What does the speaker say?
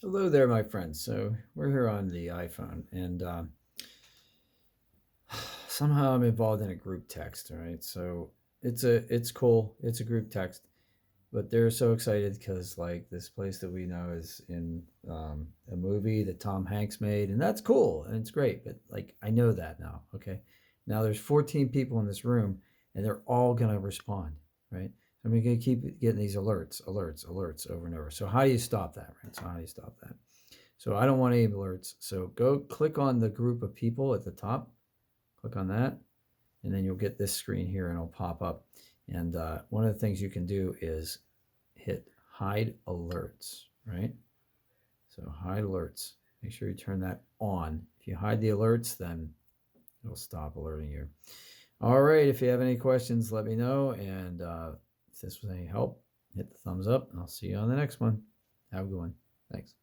Hello there, my friends. So we're here on the iPhone, and somehow I'm involved in a group text. All right, so it's cool. It's a group text, but they're so excited because like this place that we know is in a movie that Tom Hanks made, and that's cool and it's great. But like I know that now. Okay, now there's 14 people in this room, and they're all gonna respond, right? So I'm gonna keep getting these alerts over and over. So how do you stop that, right? So how do you stop that? So I don't want any alerts. So go click on the group of people at the top. Click on that, and then you'll get this screen here, and it'll pop up. And one of the things you can do is hit hide alerts, right? So hide alerts. Make sure you turn that on. If you hide the alerts, then it'll stop alerting you. All right. If you have any questions, let me know. And if this was any help, hit the thumbs up. And I'll see you on the next one. Have a good one. Thanks.